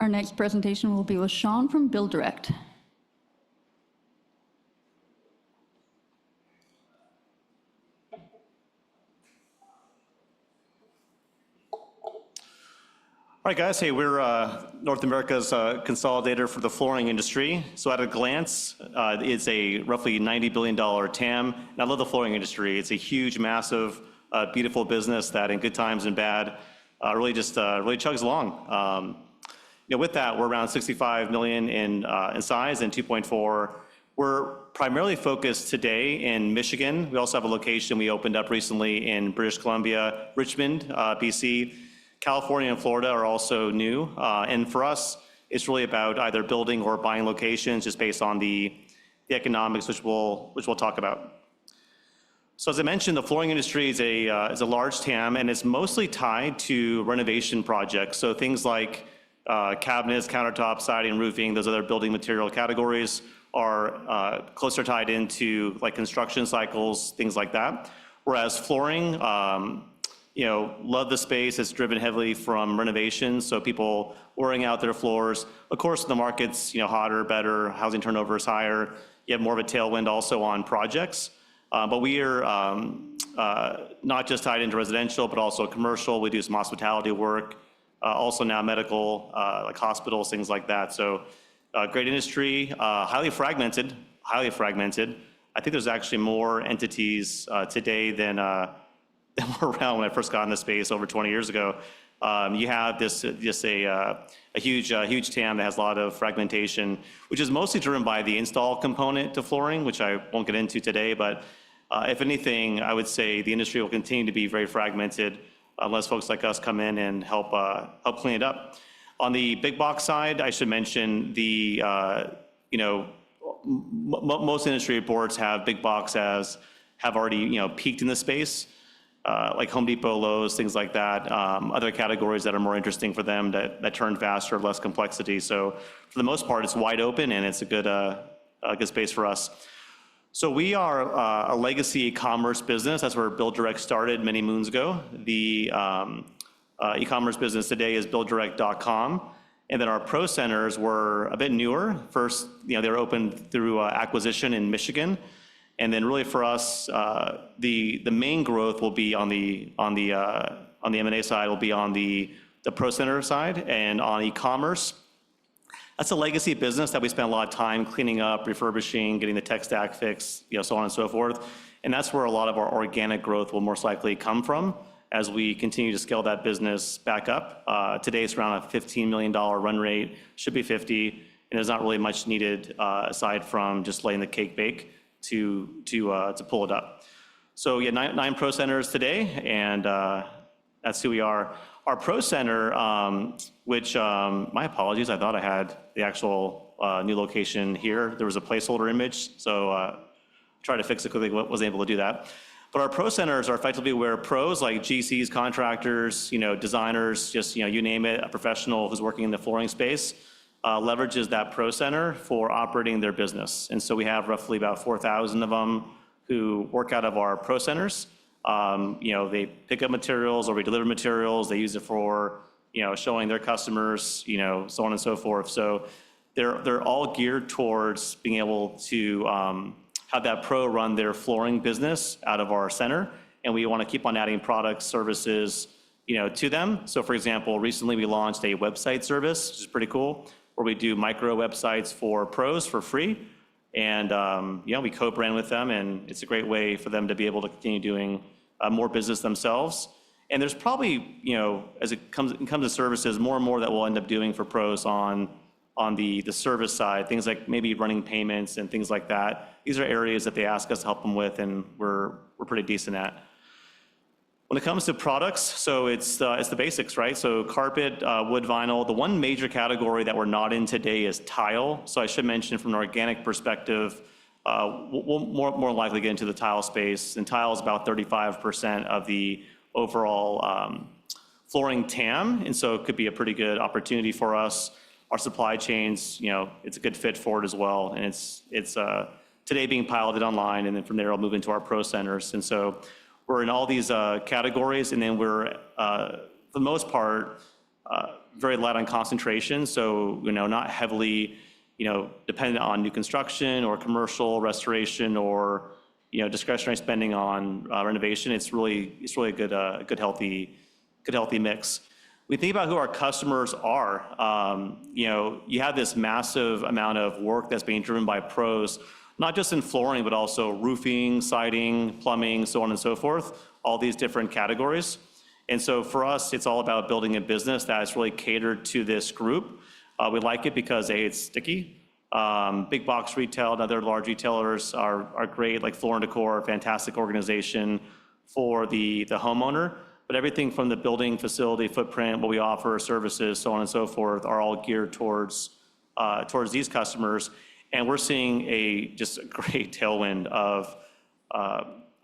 Our next presentation will be with Sean from BuildDirect. All right, guys. Hey, we're North America's consolidator for the flooring industry. So at a glance, it's a roughly $90 billion TAM. And I love the flooring industry. It's a huge, massive, beautiful business that in good times and bad really chugs along. With that, we're around 65 million in size and 2.4. We're primarily focused today in Michigan. We also have a location we opened up recently in British Columbia, Richmond, BC. California and Florida are also new. And for us, it's really about either building or buying locations just based on the economics, which we'll talk about. So as I mentioned, the flooring industry is a large TAM, and it's mostly tied to renovation projects. So things like cabinets, countertops, siding, roofing, those other building material categories are closer tied into like construction cycles, things like that. Whereas flooring, love the space. It's driven heavily from renovations, so people wearing out their floors. Of course, the market's hotter, better, housing turnover is higher. You have more of a tailwind also on projects. But we are not just tied into residential, but also commercial. We do some hospitality work, also now medical, like hospitals, things like that. So great industry, highly fragmented. I think there's actually more entities today than were around when I first got in the space over 20 years ago. You have a huge TAM that has a lot of fragmentation, which is mostly driven by the install component to flooring, which I won't get into today. But if anything, I would say the industry will continue to be very fragmented unless folks like us come in and help clean it up. On the big box side, I should mention most industry reports have big box have already peaked in the space. Like Home Depot, Lowe's, things like that. Other categories that are more interesting for them that turn faster, less complexity. So for the most part, it's wide open and it's a good space for us. So we are a legacy e-commerce business. That's where BuildDirect started many moons ago. The e-commerce business today is BuildDirect.com. And then our pro centers were a bit newer. First, they were opened through acquisition in Michigan. And then really for us, the main growth will be on the M&A side, will be on the pro center side, and on e-commerce. That's a legacy business that we spent a lot of time cleaning up, refurbishing, getting the tech stack fixed, so on and so forth. And that's where a lot of our organic growth will most likely come from as we continue to scale that business back up. Today it's around a $15 million run rate, should be 50, and there's not really much needed aside from just letting the cake bake to pull it up. So yeah, nine pro centers today, and that's who we are. Our pro center, which my apologies, I thought I had the actual new location here. There was a placeholder image, so tried to fix it quickly, wasn't able to do that. But our pro centers are effectively where pros like GCs, contractors, designers, just you name it, a professional who's working in the flooring space, leverages that pro center for operating their business. And so we have roughly about 4,000 of them who work out of our pro centers. They pick up materials or we deliver materials. They use it for, showing their customers, so on and so forth. So they're all geared towards being able to have that pro run their flooring business out of our center. And we want to keep on adding products, services, to them. So for example, recently we launched a website service, which is pretty cool, where we do micro websites for pros for free. And we co-brand with them, and it's a great way for them to be able to continue doing more business themselves. And there's probably, as it comes to services, more and more that we'll end up doing for pros on the service side, things like maybe running payments and things like that. These are areas that they ask us to help them with, and we're pretty decent at. When it comes to products, so it's the basics, right? So carpet, wood, vinyl. The one major category that we're not in today is tile. So I should mention from an organic perspective, we'll more likely get into the tile space. And tile is about 35% of the overall flooring TAM. And so it could be a pretty good opportunity for us. Our supply chains, it's a good fit for it as well. And it's today being piloted online, and then from there I'll move into our pro centers. And so we're in all these categories, and then we're, for the most part, very light on concentration, so not heavily dependent on new construction or commercial restoration or discretionary spending on renovation. It's really a good healthy mix. We think about who our customers are. You have this massive amount of work that's being driven by pros, not just in flooring, but also roofing, siding, plumbing, so on and so forth, all these different categories. And so for us, it's all about building a business that's really catered to this group. We like it because A, it's sticky. Big box retail and other large retailers are great, like Floor & Decor, fantastic organization for the homeowner. But everything from the building facility footprint, what we offer, services, so on and so forth, are all geared towards these customers. And we're seeing just a great tailwind of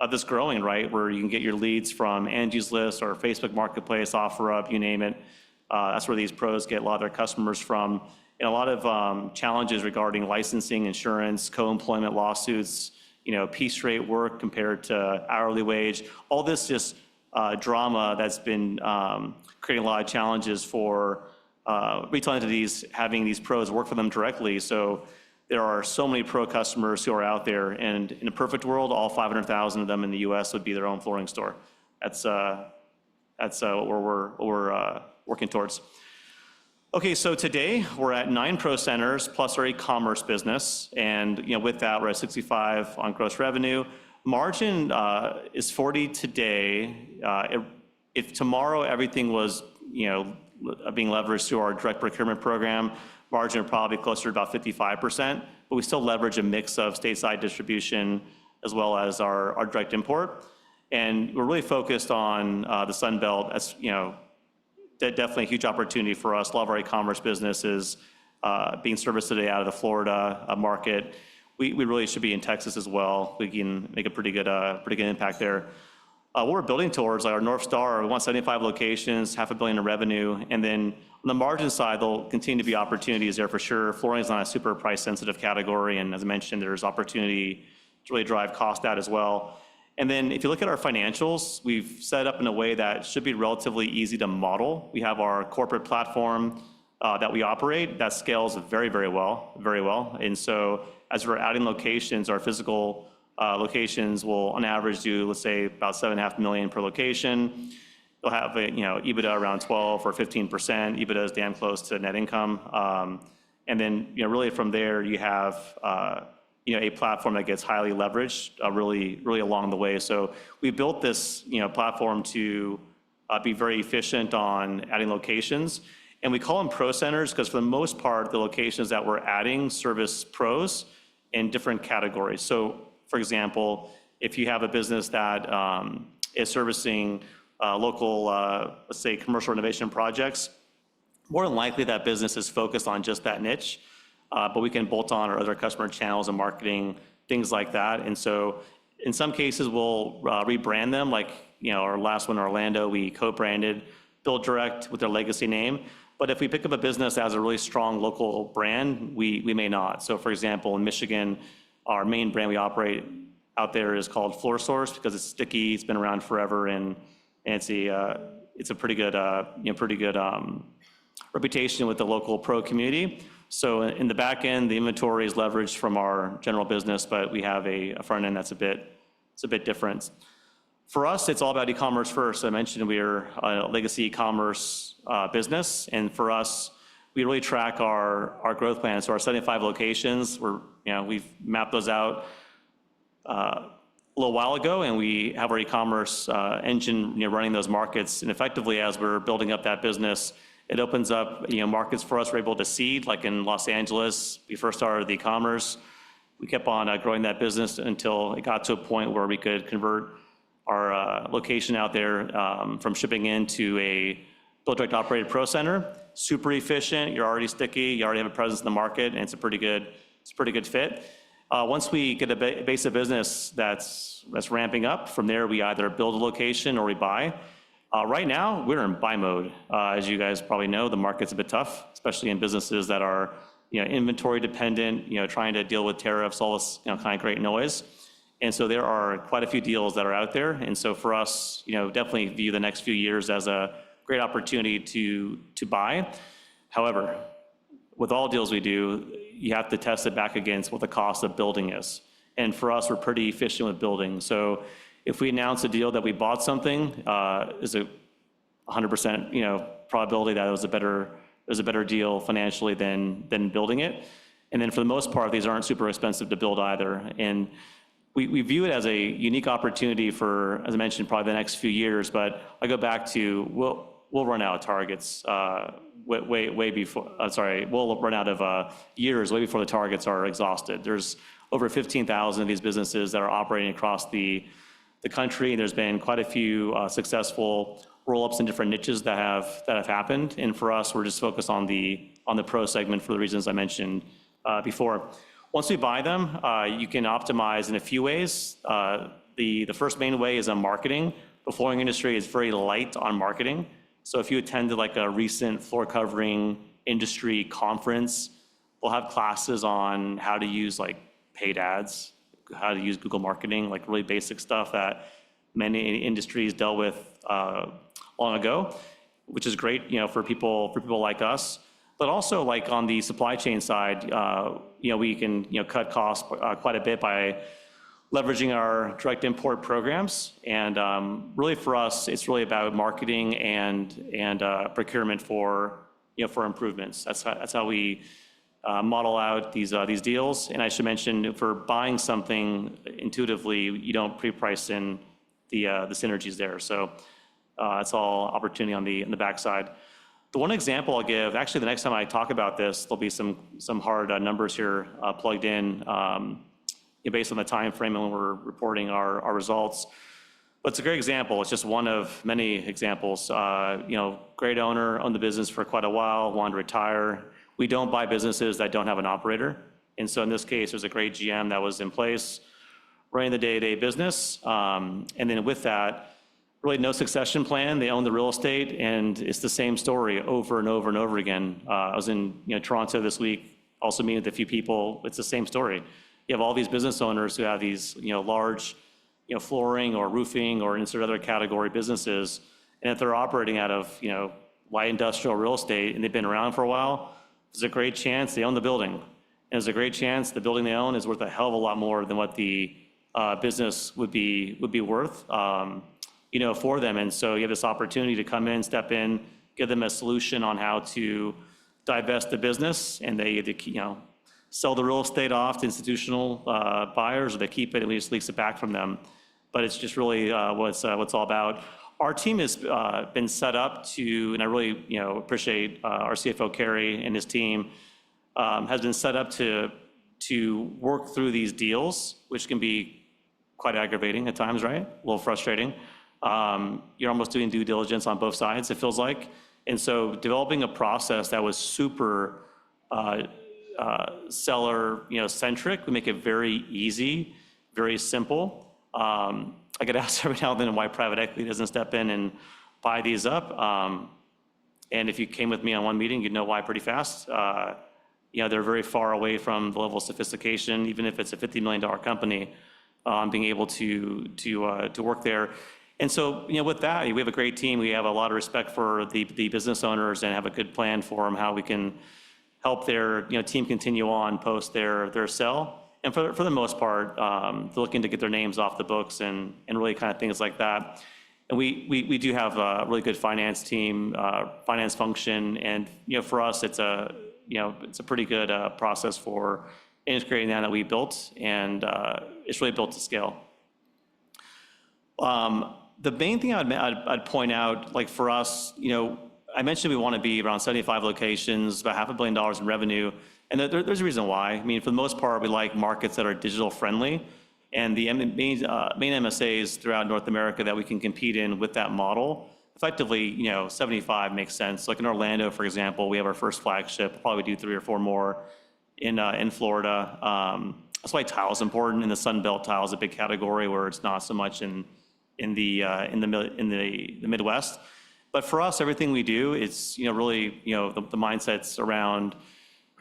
this growing, right? Where you can get your leads from Angie's List or Facebook Marketplace, OfferUp, you name it. That's where these pros get a lot of their customers from. And a lot of challenges regarding licensing, insurance, co-employment lawsuits, piece rate work compared to hourly wage. All this just drama that's been creating a lot of challenges for retail entities having these pros work for them directly. So there are so many pro customers who are out there, and in a perfect world, all 500,000 of them in the U.S. would be their own flooring store. That's what we're working towards. Okay, so today we're at 9 pro centers plus our e-commerce business, and with that we're at 65 on gross revenue. Margin is 40 today. If tomorrow everything was being leveraged through our direct procurement program, margin would probably be closer to about 55%, but we still leverage a mix of stateside distribution as well as our direct import. And we're really focused on the Sun Belt. That's definitely a huge opportunity for us. A lot of our e-commerce business is being serviced today out of the Florida market. We really should be in Texas as well. We can make a pretty good impact there. What we're building towards, like our North Star, we want 75 locations, $500 million in revenue, and then on the margin side, there'll continue to be opportunities there for sure. Flooring is not a super price-sensitive category, and as I mentioned, there's opportunity to really drive cost out as well. And then if you look at our financials, we've set up in a way that should be relatively easy to model. We have our corporate platform that we operate that scales very, very well. And so as we're adding locations, our physical locations will on average do, let's say, about $7.5 million per location. They'll have EBITDA around 12 or 15%. EBITDA is damn close to net income. And then really from there you have a platform that gets highly leveraged really along the way. So we built this platform to be very efficient on adding locations. And we call them pro centers because for the most part, the locations that we're adding service pros in different categories. So for example, if you have a business that is servicing local, let's say, commercial renovation projects, more than likely that business is focused on just that niche. But we can bolt on our other customer channels and marketing, things like that. And so in some cases, we'll rebrand them. Like our last one in Orlando, we co-branded BuildDirect with their legacy name. But if we pick up a business that has a really strong local brand, we may not. So for example, in Michigan, our main brand we operate out there is called Floor Source because it's sticky, it's been around forever, and it's a pretty good reputation with the local pro community. So in the back end, the inventory is leveraged from our general business, but we have a front end that's a bit different. For us, it's all about e-commerce first. I mentioned we are a legacy e-commerce business, and for us, we really track our growth plans. So our 75 locations, we've mapped those out a little while ago, and we have our e-commerce engine running those markets. And effectively, as we're building up that business, it opens up markets for us we're able to seed, like in Los Angeles. We first started the e-commerce. We kept on growing that business until it got to a point where we could convert our location out there from shipping into a BuildDirect operated pro center. Super efficient. You're already sticky. You already have a presence in the market, and it's a pretty good fit. Once we get a base of business that's ramping up, from there we either build a location or we buy. Right now, we're in buy mode. As you guys probably know, the market's a bit tough, especially in businesses that are inventory dependent, trying to deal with tariffs, all this kind of great noise. And so there are quite a few deals that are out there. And so for us, definitely view the next few years as a great opportunity to buy. However, with all deals we do, you have to test it back against what the cost of building is. And for us, we're pretty efficient with building. So if we announce a deal that we bought something, is a 100% probability that it was a better deal financially than building it. And then for the most part, these aren't super expensive to build either. And we view it as a unique opportunity for, as I mentioned, probably the next few years. But I go back to we'll run out of targets way before. We'll run out of years way before the targets are exhausted. There's over 15,000 of these businesses that are operating across the country, and there's been quite a few successful roll-ups in different niches that have happened. And for us, we're just focused on the pro segment for the reasons I mentioned before. Once we buy them, you can optimize in a few ways. The first main way is on marketing. The flooring industry is very light on marketing. So if you attended like a recent floor covering industry conference, we'll have classes on how to use like paid ads, how to use Google marketing, like really basic stuff that many industries dealt with long ago, which is great, for people like us. But also, like on the supply chain side, we can cut costs quite a bit by leveraging our direct import programs. And really, for us, it's really about marketing and procurement for improvements. That's how we model out these deals. And I should mention, for buying something intuitively, you don't pre-price in the synergies there. So it's all opportunity on the backside. The one example I'll give, actually, the next time I talk about this, there'll be some hard numbers here plugged in based on the time frame when we're reporting our results. But it's a great example. It's just one of many examples. Great owner, owned the business for quite a while, wanted to retire. We don't buy businesses that don't have an operator. And so in this case, there's a great GM that was in place, running the day-to-day business. And then with that, really no succession plan. They own the real estate, and it's the same story over and over and over again. I was in Toronto this week, also meeting with a few people. It's the same story. You have all these business owners who have these large flooring or roofing or insert other category businesses, and if they're operating out of light industrial real estate and they've been around for a while, there's a great chance they own the building. And there's a great chance the building they own is worth a hell of a lot more than what the business would be worth. For them. And so you have this opportunity to come in, step in, give them a solution on how to divest the business, and they either sell the real estate off to institutional buyers, or they keep it and we just lease it back from them. But it's just really what it's all about. Our team has been set up to, and I really appreciate our CFO Kerry and his team, has been set up to work through these deals, which can be quite aggravating at times, right? A little frustrating. You're almost doing due diligence on both sides, it feels like. And so developing a process that was super seller centric would make it very easy, very simple. I get asked every now and then why private equity doesn't step in and buy these up. And if you came with me on one meeting, you'd know why pretty fast. They're very far away from the level of sophistication, even if it's a $50 million company, being able to work there. And so, with that, we have a great team. We have a lot of respect for the business owners and have a good plan for them, how we can help their team continue on post their sell. And for the most part, they're looking to get their names off the books and really kind of things like that. And we do have a really good finance team, finance function, and for us, it's a pretty good process for integrating that we built, and it's really built to scale. The main thing I'd point out, like for us, I mentioned we want to be around 75 locations, about $500 million in revenue, and there's a reason why. I mean, for the most part, we like markets that are digital friendly, and the main MSAs throughout North America that we can compete in with that model, effectively, 75 makes sense. Like in Orlando, for example, we have our first flagship. We'll probably do 3 or 4 more in Florida. That's why tile is important. In the Sun Belt, tile is a big category where it's not so much in the Midwest. But for us, everything we do, it's really the mindset's around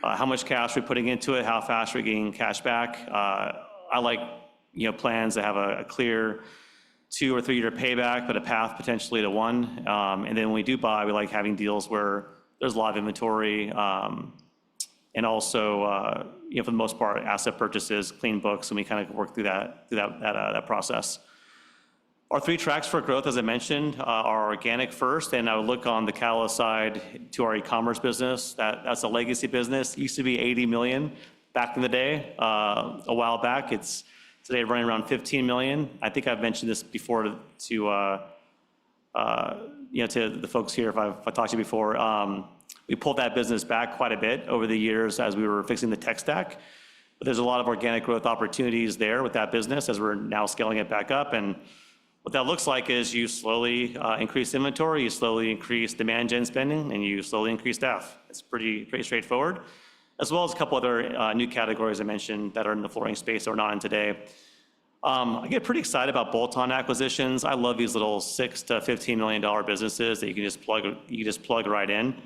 how much cash we're putting into it, how fast we're getting cash back. I like plans that have a clear 2 or 3 year payback, but a path potentially to 1. And then when we do buy, we like having deals where there's a lot of inventory, and also, for the most part, asset purchases, clean books, and we kind of work through that process. Our 3 tracks for growth, as I mentioned, are organic first, and I would look on the catalyst side to our e-commerce business. That's a legacy business. It used to be 80 million back in the day, a while back. It's today running around 15 million. I think I've mentioned this before to the folks here, if I've talked to you before. We pulled that business back quite a bit over the years as we were fixing the tech stack. But there's a lot of organic growth opportunities there with that business as we're now scaling it back up. And what that looks like is you slowly increase inventory, you slowly increase demand gen spending, and you slowly increase staff. It's pretty straightforward, as well as a couple other new categories I mentioned that are in the flooring space that we're not in today. I get pretty excited about bolt-on acquisitions. I love these little $6 to $15 million businesses that you can just plug right in.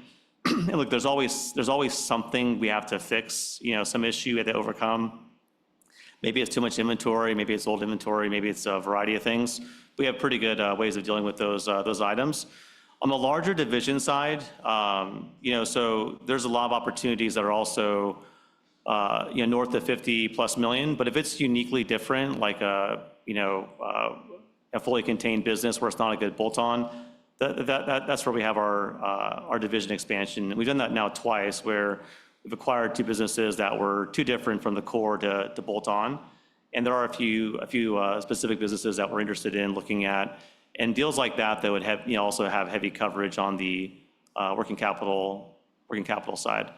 And look, there's always something we have to fix, some issue we have to overcome. Maybe it's too much inventory, maybe it's old inventory, maybe it's a variety of things. We have pretty good ways of dealing with those items. On the larger division side, so there's a lot of opportunities that are also north of 50 plus million. But if it's uniquely different, like a fully contained business where it's not a good bolt-on, that's where we have our division expansion. We've done that now twice, where we've acquired 2 businesses that were too different from the core to bolt on. And there are a few specific businesses that we're interested in looking at, and deals like that would have also have heavy coverage on the working capital side.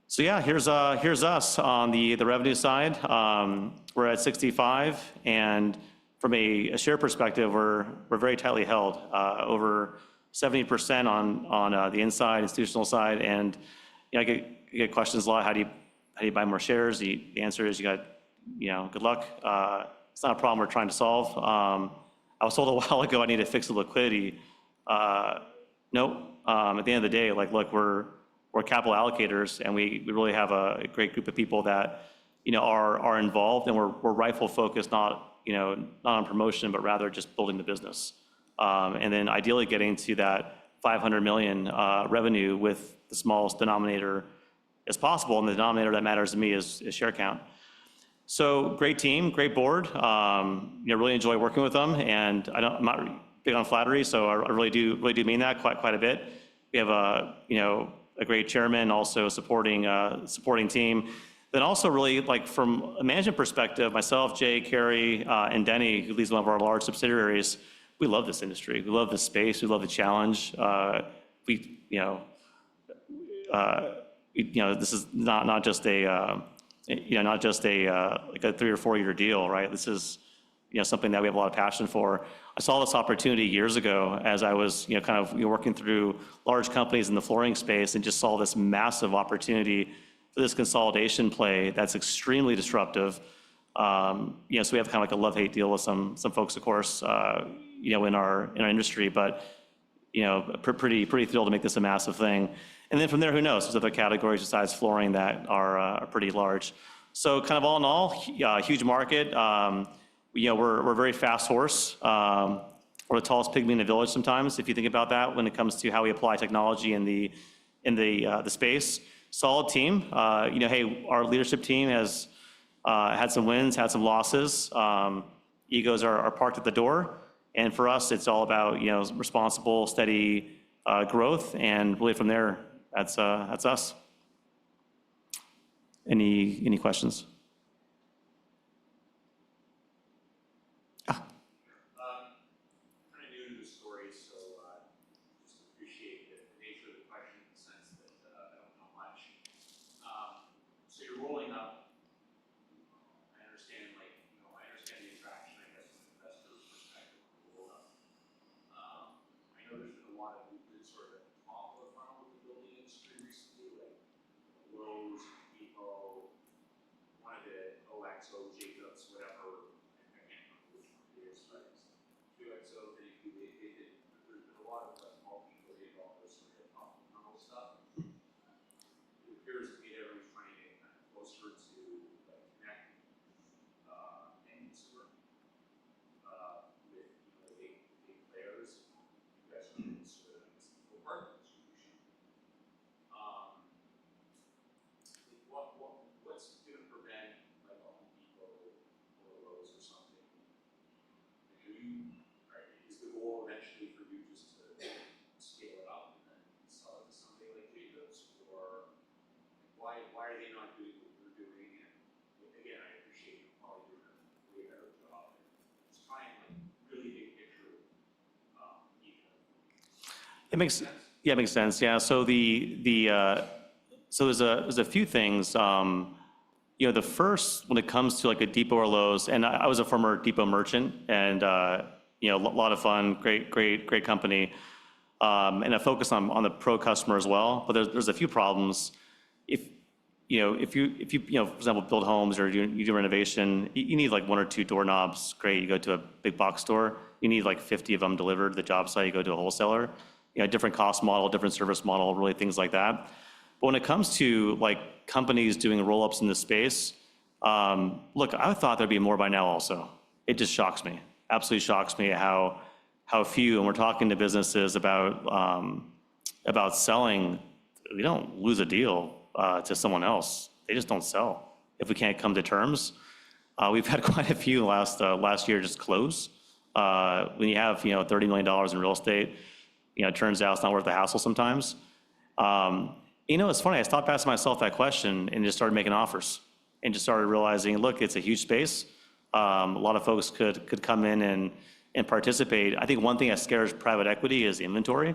So yeah, here's us on the revenue side. We're at 65, and from a share perspective, we're very tightly held, over 70% on the inside institutional side. And I get questions a lot. How do you buy more shares? The answer is you got good luck. It's not a problem we're trying to solve. I was told a while ago I need to fix the liquidity. Nope. At the end of the day, look, we're capital allocators, and we really have a great group of people that are involved, and we're rifle focused, not on promotion, but rather just building the business, and then ideally getting to that 500 million revenue with the smallest denominator as possible, and the denominator that matters to me is share count. So great team, great board. Really enjoy working with them, and I'm not big on flattery, so I really do mean that quite a bit. We have a great chairman, also supporting team. Then also really, from a management perspective, myself, Jay, Carrie, and Denny, who leads one of our large subsidiaries, we love this industry. We love this space. We love the challenge. This is not just a 3 or 4 year deal, right? This is something that we have a lot of passion for. I saw this opportunity years ago as I was working through large companies in the flooring space, and just saw this massive opportunity for this consolidation play that's extremely disruptive. So we have kind of like a love-hate deal with some folks, of course, in our industry, but pretty thrilled to make this a massive thing. And then from there, who knows? There's other categories besides flooring that are pretty large. So kind of all in all, huge market. We're a very fast horse. We're the tallest pygmy in the village sometimes, if you think about that, when it comes to how we apply technology in the space. Solid team. Hey, our leadership team has had some wins, had some losses. Egos are parked at the door, and for us, it's all about responsible, steady growth, and really from there, that's us. Any questions? Rolling up, I understand the attraction, I guess, from an investor perspective on the roll up. I know there's been a lot of movement sort of at the top of the funnel with the building industry recently, like Lowe's, Depot, one of the OXO, Jacobs, whatever, I can't remember which one it is, but it's 2XO, there's been a lot of multi-billion dollar sort of top of the funnel stuff. It appears to me that everyone's trying to get kind of closer to connect end consumer. why are they not doing what we're doing? And again, I appreciate you probably doing a way better job. Let's try and like really big picture, even. It makes, yeah, it makes sense. Yeah. So so there's a few things. You know, the first, when it comes to like a depot or Lowe's, and I was a former depot merchant, and you know, a lot of fun, great company, and a focus on the pro customer as well. But there's a few problems. If you know, for example, build homes or you do renovation, you need like one or two doorknobs. Great, you go to a big box store. You need like 50 of them delivered to the job site. You go to a wholesaler. You know, different cost model, different service model, really things like that. But when it comes to like companies doing roll-ups in this space, look, I thought there'd be more by now also. It just shocks me, absolutely shocks me how few, and we're talking to businesses about selling, we don't lose a deal to someone else. They just don't sell if we can't come to terms. We've had quite a few last year just close. When you have, you know, $30 million in real estate, you know, it turns out it's not worth the hassle sometimes. You know, it's funny, I stopped asking myself that question and just started making offers and just started realizing, look, it's a huge space. A lot of folks could come in and participate. I think one thing that scares private equity is the inventory.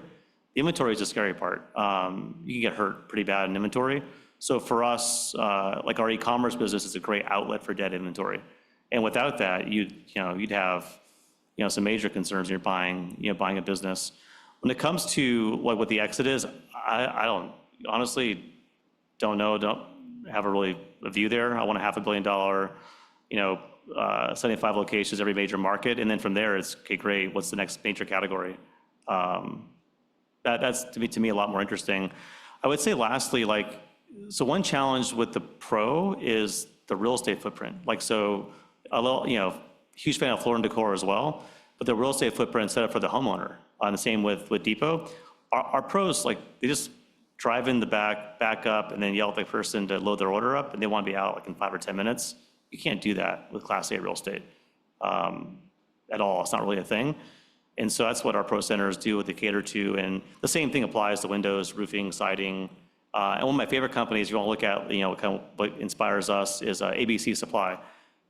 The inventory is the scary part. You can get hurt pretty bad in inventory. So for us, like our e-commerce business is a great outlet for dead inventory. And without that, you'd have, you know, some major concerns when you're buying a business. When it comes to what the exit is, I don't honestly don't know, don't have a view there. I want a $500 million, you know, 75 locations, every major market. And then from there, it's, okay, great, what's the next major category? That's to me a lot more interesting. I would say lastly, like, so one challenge with the pro is the real estate footprint. Like, so a little, you know, huge fan of floor and decor as well, but the real estate footprint set up for the homeowner. And the same with Depot. Our pros, like, they just drive in the back up, and then yell at the person to load their order up, and they want to be out like in 5 or 10 minutes. You can't do that with Class A real estate at all. It's not really a thing. And so that's what our pro centers do, what they cater to. And the same thing applies to windows, roofing, siding. And one of my favorite companies you want to look at, you know, kind of what inspires us is ABC Supply.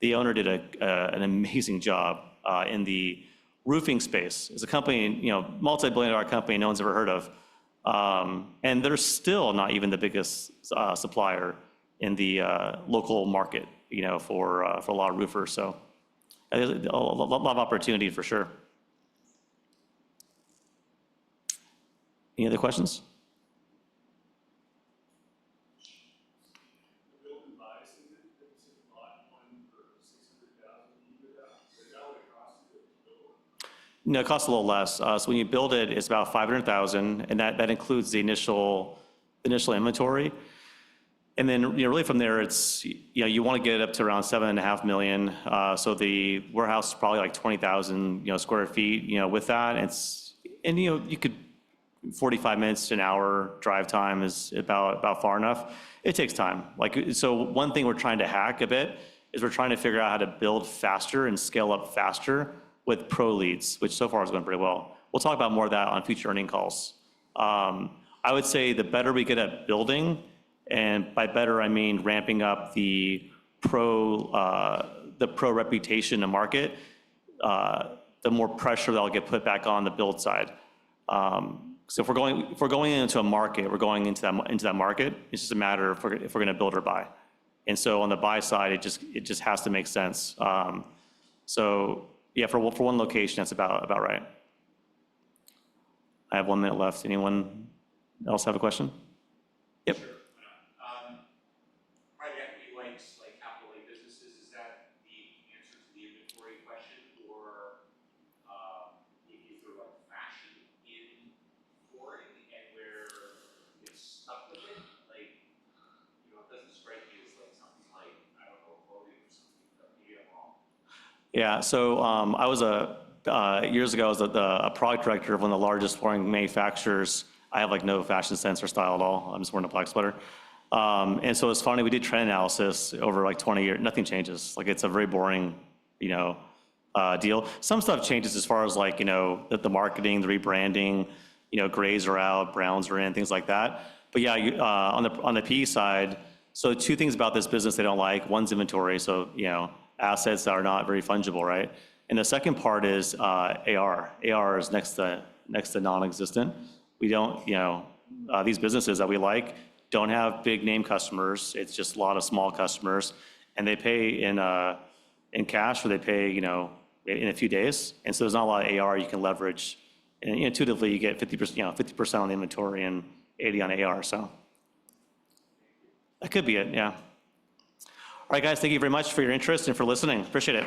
The owner did an amazing job in the roofing space. It's a company, you know, multi-billion-dollar company no one's ever heard of. And they're still not even the biggest supplier in the local market, you know, for a lot of roofers. So there's a lot of opportunity for sure. Any other questions? Build and buy, so it's a lot one for 600,000 EBITDA. Is that what it costs to build? No, it costs a little less. So when you build it, it's about 500,000, and that includes the initial inventory. And then, you know, really from there, it's, you know, you want to get it up to around 7.5 million. So the warehouse is probably like 20,000, you know, square feet. You know, with that, and you know, you could 45 minutes to an hour drive time is about far enough. It takes time. Like, so one thing we're trying to hack a bit is we're trying to figure out how to build faster and scale up faster with pro leads, which so far is going pretty well. We'll talk about more of that on future earning calls. I would say the better we get at building, and by better I mean ramping up the pro reputation in the market, the more pressure that'll get put back on the build side. So if we're going into a market, we're going into that market. It's just a matter if we're going to build or buy. And so on the buy side, it just has to make sense. So yeah, for one location, that's about right. I have 1 minute left. Anyone else have a question? Yep. Sure. Private equity likes like capital light businesses. Is that the answer to the inventory question, or is there like fashion in flooring and where it's stuck with it? Like, you know, it doesn't strike me as like something like, I don't know, clothing or something. Maybe I'm wrong. Yeah. So I was years ago, I was a product director of one of the largest flooring manufacturers. I have like no fashion sense or style at all. I'm just wearing a black sweater. And so it's funny, we did trend analysis over like 20 years. Nothing changes. Like, it's a very boring, you know, deal. Some stuff changes as far as like, you know, the marketing, the rebranding, you know, grays are out, browns are in, things like that. But yeah, on the PE side, so two things about this business they don't like. One's inventory, so assets that are not very fungible, right? And the second part is AR. AR is next to non-existent. We don't, these businesses that we like don't have big name customers. It's just a lot of small customers, and they pay in cash, or they pay in a few days. And so there's not a lot of AR you can leverage. And intuitively, you get 50%, 50% on the inventory and 80 on AR. So that could be it. Yeah. All right, guys. Thank you very much for your interest and for listening. Appreciate it.